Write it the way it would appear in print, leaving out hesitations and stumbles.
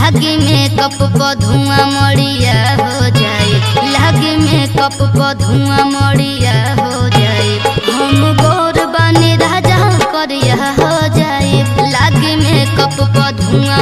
लागे मेकअप पर धुआं मड़िया हो जाए, लागे मेकअप पर धुआं मड़िया हो जाए। हम गोर बानी राजा करिया हो जाए, लागे मेकअप पर धुआं